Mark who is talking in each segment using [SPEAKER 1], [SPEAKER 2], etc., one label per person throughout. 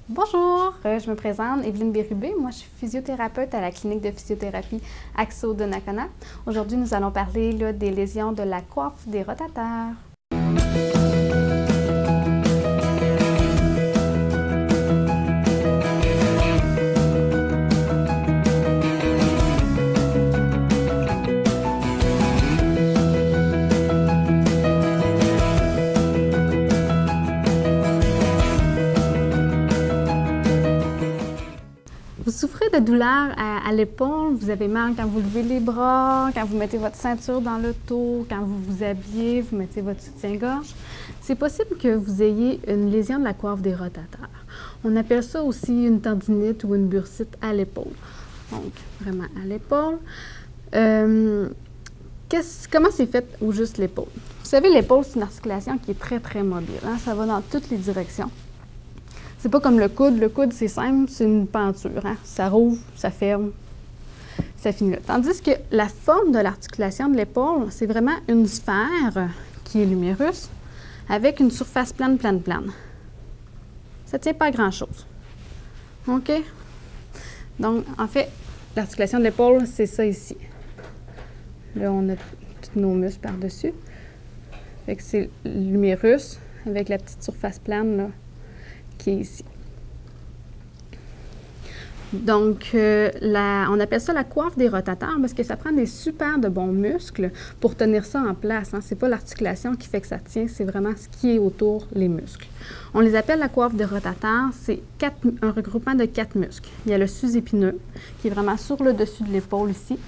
[SPEAKER 1] Bonjour, je me présente, Evelyne Bérubé. Moi, je suis physiothérapeute à la clinique de physiothérapie Axo de Nakona. Aujourd'hui, nous allons parler des lésions de la coiffe des rotateurs. Vous souffrez de douleur à l'épaule, vous avez mal quand vous levez les bras, quand vous mettez votre ceinture dans le dos, quand vous vous habillez, vous mettez votre soutien-gorge. C'est possible que vous ayez une lésion de la coiffe des rotateurs. On appelle ça aussi une tendinite ou une bursite à l'épaule. Donc, vraiment à l'épaule. Comment c'est fait au juste l'épaule? Vous savez, l'épaule, c'est une articulation qui est très, très mobile. Hein? Ça va dans toutes les directions. C'est pas comme le coude. Le coude, c'est simple, c'est une penture. Hein? Ça rouvre, ça ferme, ça finit là. Tandis que la forme de l'articulation de l'épaule, c'est vraiment une sphère qui est l'humérus avec une surface plane. Ça ne tient pas à grand-chose. OK? Donc, en fait, l'articulation de l'épaule, c'est ça ici. Là, on a tous nos muscles par-dessus. Fait que c'est l'humérus avec la petite surface plane, là, qui est ici. Donc, on appelle ça la coiffe des rotateurs parce que ça prend des super de bons muscles pour tenir ça en place. Hein. Ce n'est pas l'articulation qui fait que ça tient, c'est vraiment ce qui est autour, les muscles. On les appelle la coiffe des rotateurs. C'est un regroupement de 4 muscles. Il y a le sus-épineux, qui est vraiment sur le dessus de l'épaule ici.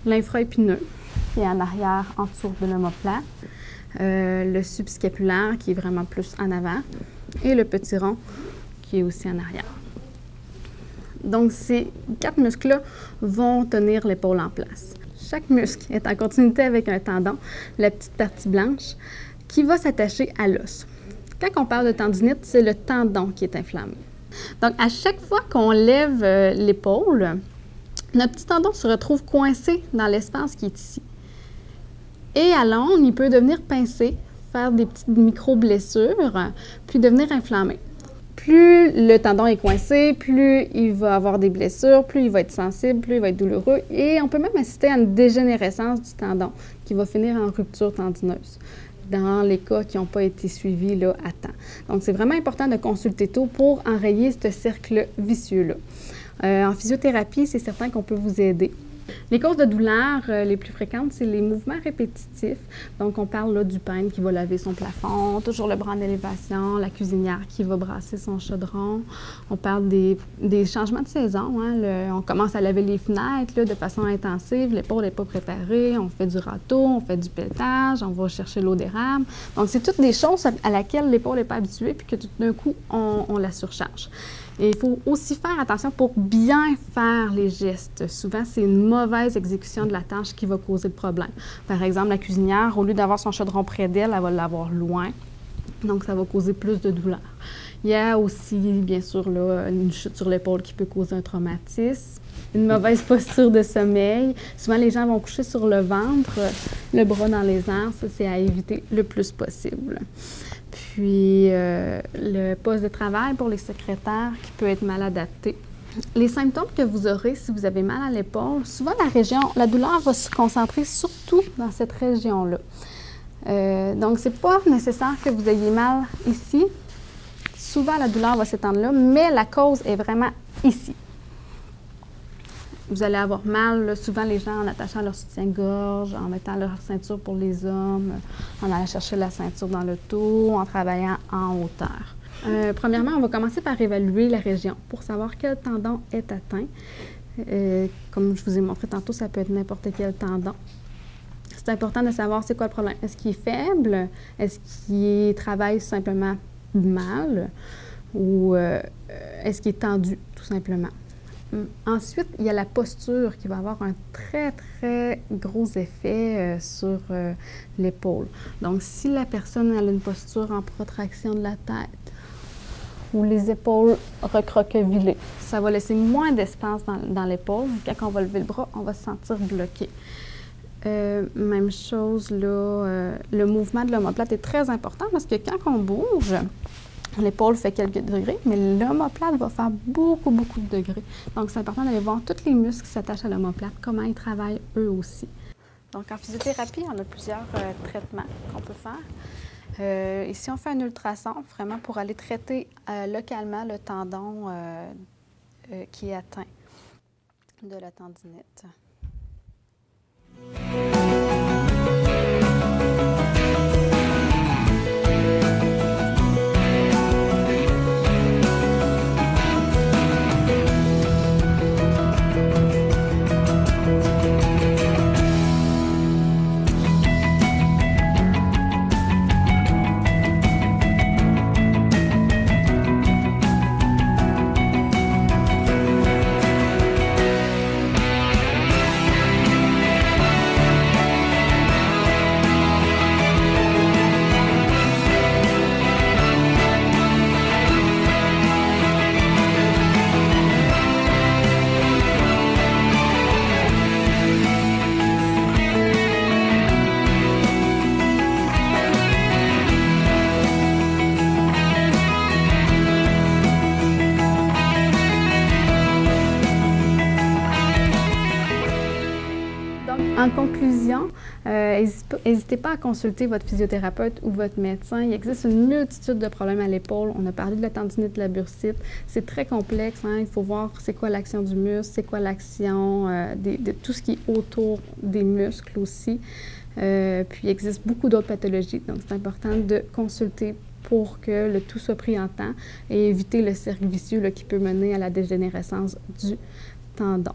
[SPEAKER 1] L'infraépineux, qui est en arrière, en dessous de l'omoplate. Le subscapulaire, qui est vraiment plus en avant. Et le petit rond, qui est aussi en arrière. Donc, ces 4 muscles-là vont tenir l'épaule en place. Chaque muscle est en continuité avec un tendon, la petite partie blanche, qui va s'attacher à l'os. Quand on parle de tendinite, c'est le tendon qui est inflammé. Donc, à chaque fois qu'on lève l'épaule, notre petit tendon se retrouve coincé dans l'espace qui est ici. Et à longue, il peut devenir pincé, faire des petites micro-blessures, puis devenir inflammé. Plus le tendon est coincé, plus il va avoir des blessures, plus il va être sensible, plus il va être douloureux. Et on peut même assister à une dégénérescence du tendon qui va finir en rupture tendineuse dans les cas qui n'ont pas été suivis là, à temps. Donc, c'est vraiment important de consulter tôt pour enrayer ce cercle vicieux-là. En physiothérapie, c'est certain qu'on peut vous aider. Les causes de douleur les plus fréquentes, c'est les mouvements répétitifs. Donc, on parle là, du peintre qui va laver son plafond, toujours le bras en élévation, la cuisinière qui va brasser son chaudron. On parle des changements de saison. Hein, on commence à laver les fenêtres là, de façon intensive, l'épaule n'est pas préparée, on fait du râteau, on fait du pelletage, on va chercher l'eau d'érable. Donc, c'est toutes des choses à laquelle l'épaule n'est pas habituée puis que tout d'un coup, on la surcharge. Et il faut aussi faire attention pour bien faire les gestes. Souvent, c'est une mauvaise exécution de la tâche qui va causer le problème. Par exemple, la cuisinière, au lieu d'avoir son chaudron près d'elle, elle va l'avoir loin. Donc, ça va causer plus de douleur. Il y a aussi, bien sûr, là, une chute sur l'épaule qui peut causer un traumatisme. Une mauvaise posture de sommeil. Souvent, les gens vont coucher sur le ventre, le bras dans les airs. Ça, c'est à éviter le plus possible. Puis, le poste de travail pour les secrétaires qui peut être mal adapté. Les symptômes que vous aurez si vous avez mal à l'épaule, souvent la douleur va se concentrer surtout dans cette région-là. Donc, ce n'est pas nécessaire que vous ayez mal ici. Souvent, la douleur va s'étendre là, mais la cause est vraiment ici. Vous allez avoir mal, là, souvent les gens en attachant leur soutien-gorge, en mettant leur ceinture pour les hommes, en allant chercher la ceinture dans le dos, en travaillant en hauteur. Premièrement, on va commencer par évaluer la région pour savoir quel tendon est atteint. Comme je vous ai montré tantôt, ça peut être n'importe quel tendon. C'est important de savoir c'est quoi le problème. Est-ce qu'il est faible? Est-ce qu'il travaille simplement mal? Ou est-ce qu'il est tendu, tout simplement? Ensuite, il y a la posture qui va avoir un très, très gros effet sur l'épaule. Donc, si la personne a une posture en protraction de la tête ou les épaules recroquevillées, ça va laisser moins d'espace dans l'épaule. Quand on va lever le bras, on va se sentir bloqué. Même chose, là, le mouvement de l'omoplate est très important parce que quand on bouge, L'épaule fait quelques degrés, mais l'omoplate va faire beaucoup, beaucoup de degrés. Donc, c'est important d'aller voir tous les muscles qui s'attachent à l'omoplate, comment ils travaillent eux aussi. Donc, en physiothérapie, on a plusieurs traitements qu'on peut faire. Ici, on fait un ultrason, vraiment pour aller traiter localement le tendon qui est atteint de la tendinite. En conclusion, n'hésitez pas à consulter votre physiothérapeute ou votre médecin. Il existe une multitude de problèmes à l'épaule. On a parlé de la tendinite, de la bursite. C'est très complexe. Hein? Il faut voir c'est quoi l'action du muscle, c'est quoi l'action de tout ce qui est autour des muscles aussi. Puis il existe beaucoup d'autres pathologies. Donc, c'est important de consulter pour que le tout soit pris en temps et éviter le cercle vicieux là, qui peut mener à la dégénérescence du tendon.